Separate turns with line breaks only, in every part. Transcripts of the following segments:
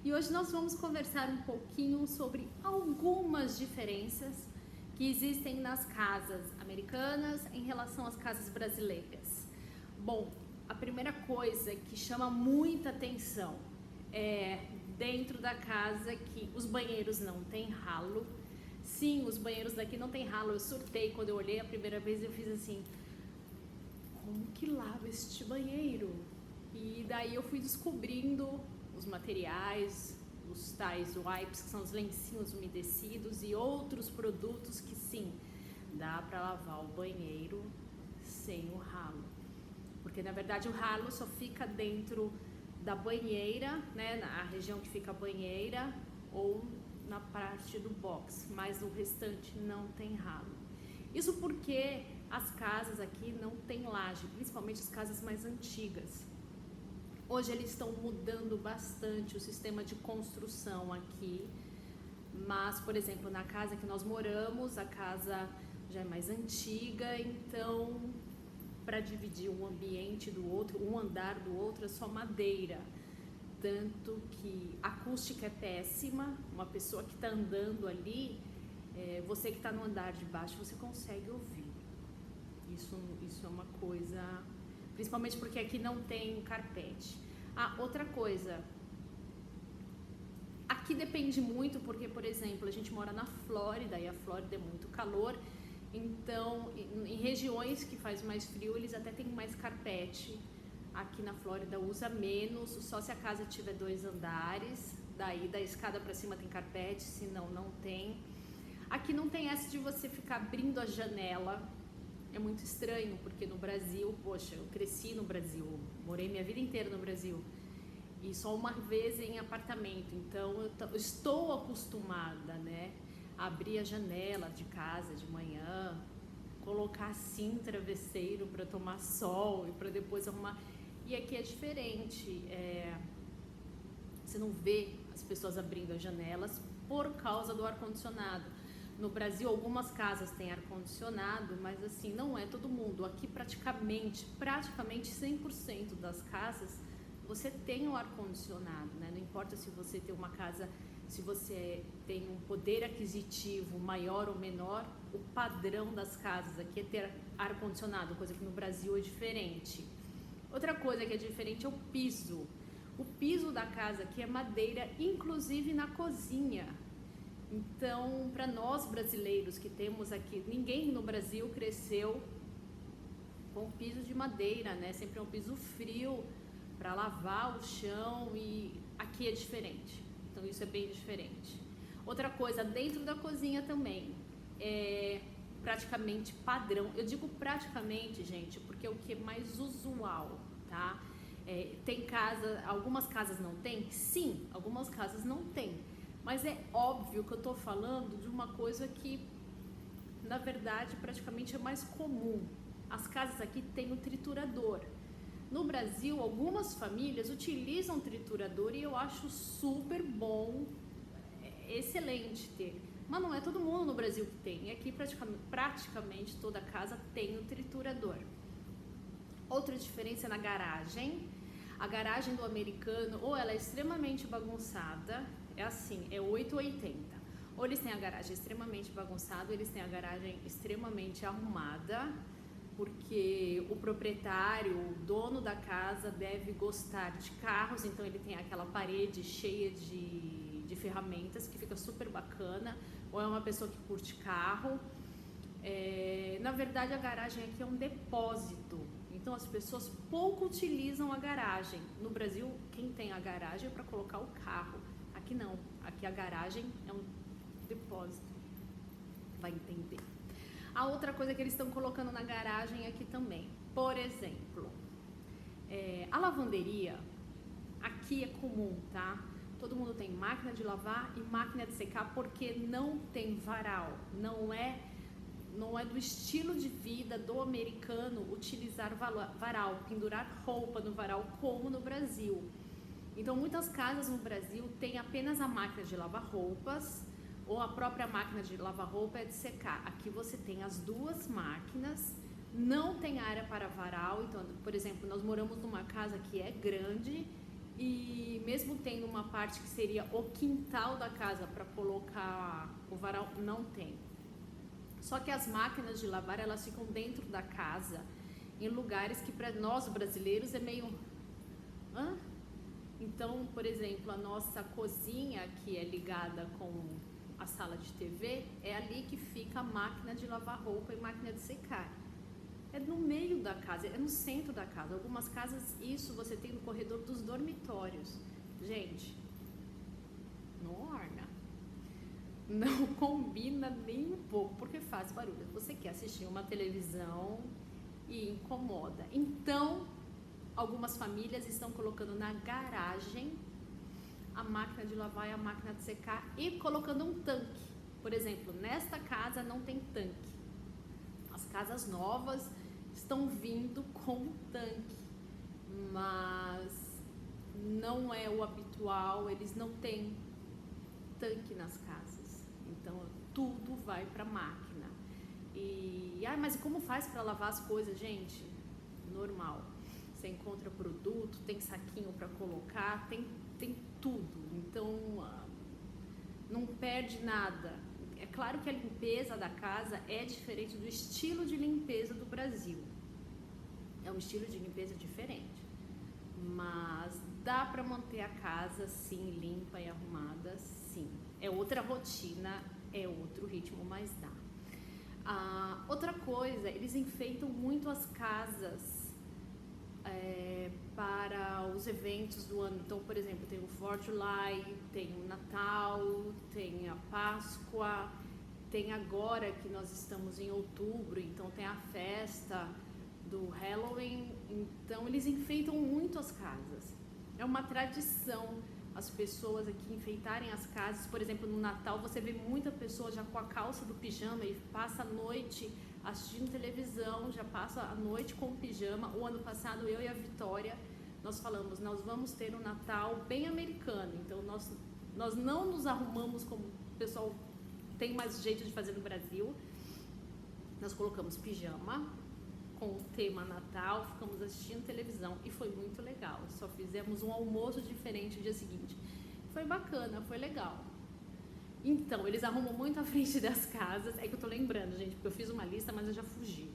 e hoje nós vamos conversar um pouquinho sobre algumas diferenças que existem nas casas americanas em relação às casas brasileiras. Bom, a primeira coisa que chama muita atenção é dentro da casa que os banheiros não têm ralo. Sim, os banheiros daqui não tem ralo. Eu surtei quando eu olhei a primeira vez, eu fiz assim: como que lava este banheiro? E daí eu fui descobrindo os materiais, os tais wipes, que são os lencinhos umedecidos, e outros produtos que sim, dá para lavar o banheiro sem o ralo. Porque na verdade o ralo só fica dentro da banheira, né, na região que fica a banheira ou na parte do box, mas o restante não tem ralo. Isso porque as casas aqui não tem laje, principalmente as casas mais antigas. Hoje eles estão mudando bastante o sistema de construção aqui, mas, por exemplo, na casa que nós moramos, a casa já é mais antiga, então para dividir um ambiente do outro, um andar do outro, é só madeira. Tanto que a acústica é péssima, uma pessoa que está andando ali, você que está no andar de baixo, você consegue ouvir. Isso é uma coisa, principalmente porque aqui não tem carpete. Outra coisa, aqui depende muito porque, por exemplo, a gente mora na Flórida e a Flórida é muito calor, então em regiões que faz mais frio eles até têm mais carpete. Aqui na Flórida usa menos, só se a casa tiver 2 andares, daí da escada para cima tem carpete, senão não tem. Aqui não tem essa de você ficar abrindo a janela. É muito estranho, porque no Brasil, poxa, eu cresci no Brasil, morei minha vida inteira no Brasil, e só uma vez em apartamento, então eu estou acostumada, né, a abrir a janela de casa de manhã, colocar assim travesseiro para tomar sol e para depois arrumar. E aqui é diferente, você não vê as pessoas abrindo as janelas por causa do ar-condicionado. No Brasil, algumas casas têm ar-condicionado, mas assim, não é todo mundo. Aqui praticamente 100% das casas, você tem o ar-condicionado, né? Não importa se você tem uma casa, se você tem um poder aquisitivo maior ou menor, o padrão das casas aqui é ter ar-condicionado, coisa que no Brasil é diferente. Outra coisa que é diferente é o piso. O piso da casa aqui é madeira, inclusive na cozinha. Então, para nós brasileiros que temos aqui, ninguém no Brasil cresceu com piso de madeira, né? Sempre é um piso frio para lavar o chão, e aqui é diferente. Então, isso é bem diferente. Outra coisa, dentro da cozinha também, é praticamente padrão. Eu digo praticamente, gente, porque é o que é mais usual, tá? Tem casa, algumas casas não tem? Sim, algumas casas não tem. Mas é óbvio que eu estou falando de uma coisa que, na verdade, praticamente é mais comum. As casas aqui têm o triturador. No Brasil, algumas famílias utilizam triturador e eu acho super bom, excelente ter. Mas não é todo mundo no Brasil que tem. E aqui praticamente toda casa tem o triturador. Outra diferença é na garagem. A garagem do americano, ou ela é extremamente bagunçada, é assim, é 880. Ou eles têm a garagem extremamente bagunçada, ou eles têm a garagem extremamente arrumada, porque o proprietário, o dono da casa deve gostar de carros, então ele tem aquela parede cheia de ferramentas que fica super bacana, ou é uma pessoa que curte carro. Na verdade, a garagem aqui é um depósito, então as pessoas pouco utilizam a garagem. No Brasil, quem tem a garagem é para colocar o carro. Aqui não, aqui a garagem é um depósito, vai entender. A outra coisa que eles estão colocando na garagem aqui também, por exemplo, a lavanderia, aqui é comum, tá? Todo mundo tem máquina de lavar e máquina de secar, porque não tem varal, não é do estilo de vida do americano utilizar varal, pendurar roupa no varal como no Brasil. Então, muitas casas no Brasil têm apenas a máquina de lavar roupas, ou a própria máquina de lavar roupa é de secar. Aqui você tem as duas máquinas, não tem área para varal. Então, por exemplo, nós moramos numa casa que é grande E mesmo tendo uma parte que seria o quintal da casa para colocar o varal, não tem. Só que as máquinas de lavar, elas ficam dentro da casa, em lugares que para nós brasileiros é meio... Hã? Então, por exemplo, a nossa cozinha, que é ligada com a sala de TV, é ali que fica a máquina de lavar roupa e máquina de secar. É no meio da casa, é no centro da casa. Algumas casas, isso você tem no corredor dos dormitórios. Gente, não orna. Não combina nem um pouco, porque faz barulho. Você quer assistir uma televisão e incomoda. Então, algumas famílias estão colocando na garagem a máquina de lavar e a máquina de secar e colocando um tanque. Por exemplo, nesta casa não tem tanque. As casas novas estão vindo com tanque, mas não é o habitual, eles não têm tanque nas casas. Então, tudo vai para a máquina. E, mas como faz para lavar as coisas, gente? Normal. Você encontra produto, tem saquinho para colocar, tem tudo. Então, não perde nada. É claro que a limpeza da casa é diferente do estilo de limpeza do Brasil. É um estilo de limpeza diferente. Mas dá para manter a casa, sim, limpa e arrumada, sim. É outra rotina, é outro ritmo, mas dá. Outra coisa, eles enfeitam muito as casas para os eventos do ano. Então, por exemplo, tem o 4th of July, tem o Natal, tem a Páscoa, tem agora que nós estamos em outubro, então tem a festa do Halloween. Então, eles enfeitam muito as casas. É uma tradição as pessoas aqui enfeitarem as casas. Por exemplo, no Natal você vê muita pessoa já com a calça do pijama e passa a noite assistindo televisão, já passa a noite com o pijama. O ano passado, eu e a Vitória, nós falamos, nós vamos ter um Natal bem americano. Então, nós não nos arrumamos como o pessoal tem mais jeito de fazer no Brasil. Nós colocamos pijama com o tema Natal, ficamos assistindo televisão e foi muito legal. Só fizemos um almoço diferente no dia seguinte. Foi bacana, foi legal. Então, eles arrumam muito à frente das casas. É que eu tô lembrando, gente, porque eu fiz uma lista, mas eu já fugi.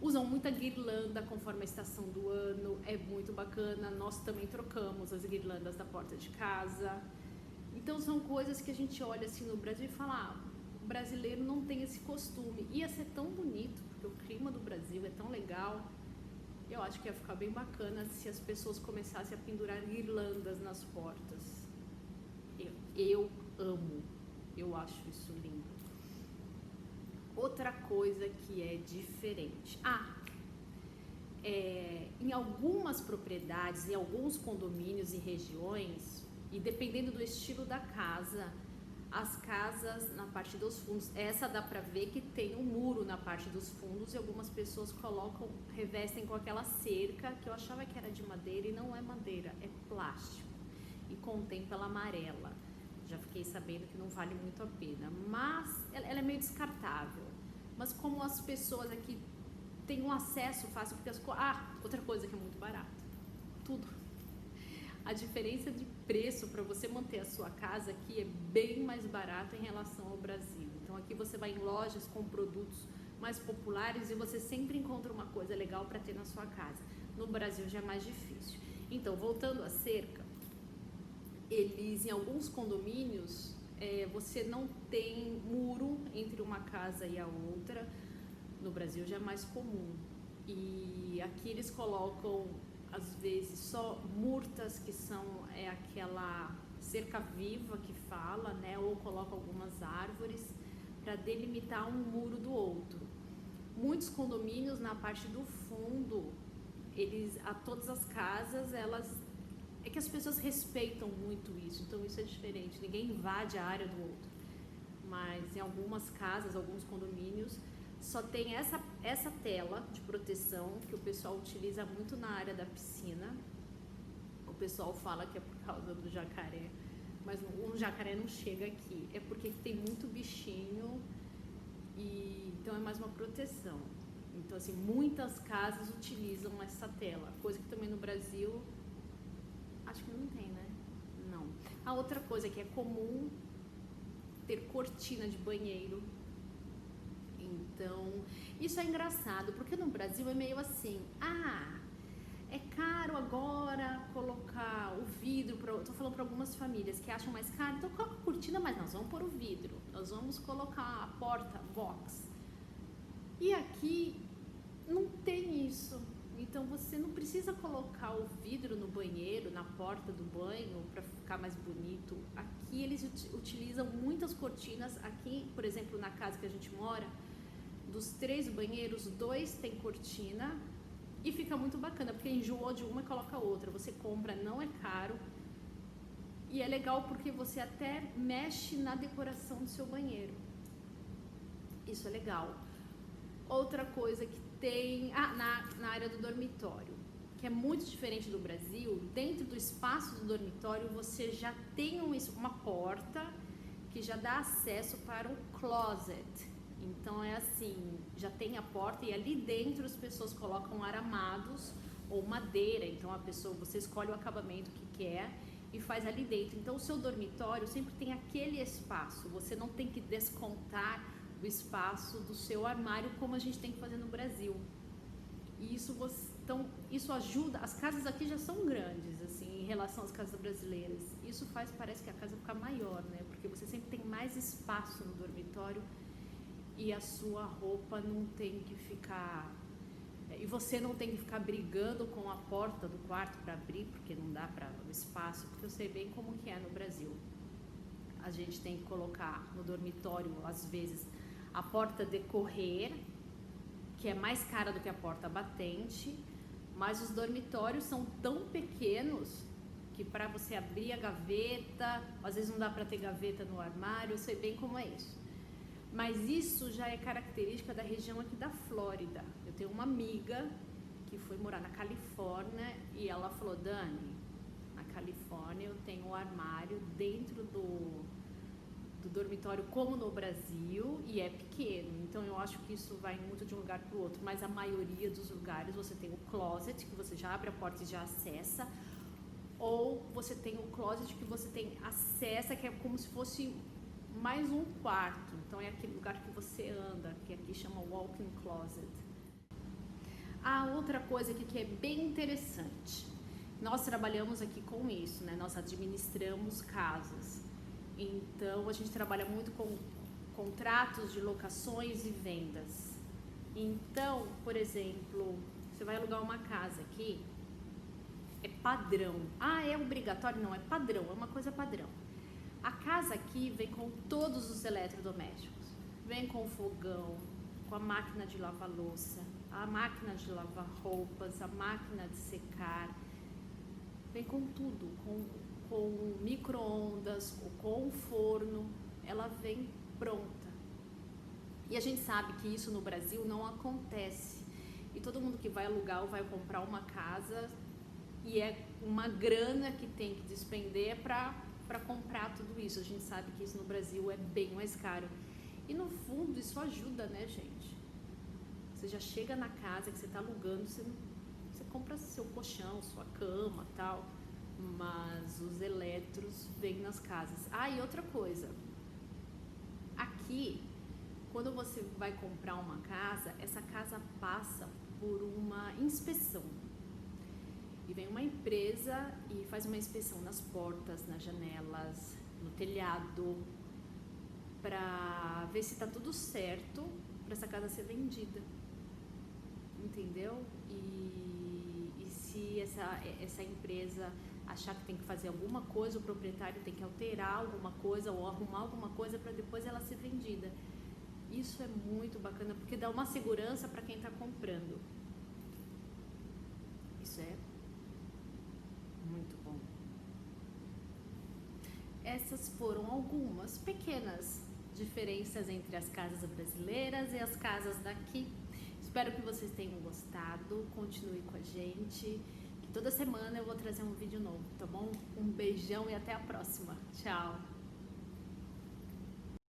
Usam muita guirlanda conforme a estação do ano, é muito bacana. Nós também trocamos as guirlandas da porta de casa. Então, são coisas que a gente olha assim no Brasil e fala, o brasileiro não tem esse costume. Ia ser tão bonito, porque o clima do Brasil é tão legal. Eu acho que ia ficar bem bacana se as pessoas começassem a pendurar guirlandas nas portas. Eu amo, eu acho isso lindo. Outra coisa que é diferente. Em algumas propriedades, em alguns condomínios e regiões, e dependendo do estilo da casa, as casas na parte dos fundos, essa dá pra ver que tem um muro na parte dos fundos e algumas pessoas revestem com aquela cerca que eu achava que era de madeira e não é madeira, é plástico e contém pela amarela. Já fiquei sabendo que não vale muito a pena, mas ela é meio descartável. Mas como as pessoas aqui têm um acesso fácil, porque outra coisa que é muito barato, tudo. A diferença de preço para você manter a sua casa aqui é bem mais barata em relação ao Brasil. Então aqui você vai em lojas com produtos mais populares e você sempre encontra uma coisa legal para ter na sua casa. No Brasil já é mais difícil. Então, voltando à cerca, eles em alguns condomínios você não tem muro entre uma casa e a outra. No Brasil já é mais comum. E aqui eles colocam às vezes só murtas, que são aquela cerca viva que fala, né? Ou coloca algumas árvores para delimitar um muro do outro. Muitos condomínios na parte do fundo, todas as casas, é que as pessoas respeitam muito isso, então isso é diferente, ninguém invade a área do outro. Mas em algumas casas, alguns condomínios, só tem essa tela de proteção que o pessoal utiliza muito na área da piscina. O pessoal fala que é por causa do jacaré, mas o jacaré não chega aqui. É porque tem muito bichinho e então é mais uma proteção. Então, assim, muitas casas utilizam essa tela, coisa que também no Brasil Acho que não tem, né? Não. A outra coisa que é comum ter cortina de banheiro. Então, isso é engraçado, porque no Brasil é meio assim, é caro agora colocar o vidro, tô falando para algumas famílias que acham mais caro, então coloca a cortina, mas nós vamos pôr o vidro, nós vamos colocar a porta box. E aqui não tem isso. Então você não precisa colocar o vidro no banheiro, na porta do banho, para ficar mais bonito. Aqui eles utilizam muitas cortinas. Aqui, por exemplo, na casa que a gente mora, dos 3 banheiros, 2 tem cortina e fica muito bacana, porque enjoou de uma e coloca outra. Você compra, não é caro. E é legal porque você até mexe na decoração do seu banheiro. Isso é legal. Outra coisa que tem na área do dormitório, que é muito diferente do Brasil, dentro do espaço do dormitório você já tem uma porta que já dá acesso para o closet. Então é assim, já tem a porta e ali dentro as pessoas colocam aramados ou madeira, então você escolhe o acabamento que quer e faz ali dentro. Então o seu dormitório sempre tem aquele espaço, você não tem que descontar o espaço do seu armário como a gente tem que fazer no Brasil. E isso ajuda, as casas aqui já são grandes, assim, em relação às casas brasileiras. Isso parece que a casa fica maior, né? Porque você sempre tem mais espaço no dormitório e a sua roupa não tem que ficar... E você não tem que ficar brigando com a porta do quarto para abrir, porque não dá para o espaço, porque eu sei bem como que é no Brasil. A gente tem que colocar no dormitório, às vezes, a porta de correr, que é mais cara do que a porta batente, mas os dormitórios são tão pequenos que para você abrir a gaveta, às vezes não dá para ter gaveta no armário, eu sei bem como é isso. Mas isso já é característica da região aqui da Flórida. Eu tenho uma amiga que foi morar na Califórnia e ela falou, Dani, na Califórnia eu tenho um armário dentro do dormitório como no Brasil e é pequeno, então eu acho que isso vai muito de um lugar para o outro, mas a maioria dos lugares você tem o closet, que você já abre a porta e já acessa, ou você tem o closet que você tem acessa, que é como se fosse mais um quarto, então é aquele lugar que você anda, que aqui chama walk-in closet. A outra coisa aqui que é bem interessante, nós trabalhamos aqui com isso, né? Nós administramos casas. Então, a gente trabalha muito com contratos de locações e vendas. Então, por exemplo, você vai alugar uma casa aqui, é padrão. É obrigatório? Não, é padrão, é uma coisa padrão. A casa aqui vem com todos os eletrodomésticos. Vem com o fogão, com a máquina de lavar louça, a máquina de lavar roupas, a máquina de secar. Vem com tudo, com micro-ondas, com forno, ela vem pronta. E a gente sabe que isso no Brasil não acontece. E todo mundo que vai alugar ou vai comprar uma casa, e é uma grana que tem que despender para comprar tudo isso. A gente sabe que isso no Brasil é bem mais caro. E no fundo isso ajuda, né, gente? Você já chega na casa que você está alugando, você compra seu colchão, sua cama, tal. Mas os eletros vêm nas casas. E outra coisa, aqui, quando você vai comprar uma casa, essa casa passa por uma inspeção. E vem uma empresa e faz uma inspeção nas portas, nas janelas, no telhado, para ver se está tudo certo para essa casa ser vendida. Entendeu? E se essa empresa achar que tem que fazer alguma coisa, o proprietário tem que alterar alguma coisa ou arrumar alguma coisa para depois ela ser vendida. Isso é muito bacana porque dá uma segurança para quem está comprando. Isso é muito bom. Essas foram algumas pequenas diferenças entre as casas brasileiras e as casas daqui. Espero que vocês tenham gostado. Continue com a gente. Toda semana eu vou trazer um vídeo novo, tá bom? Um beijão e até a próxima. Tchau!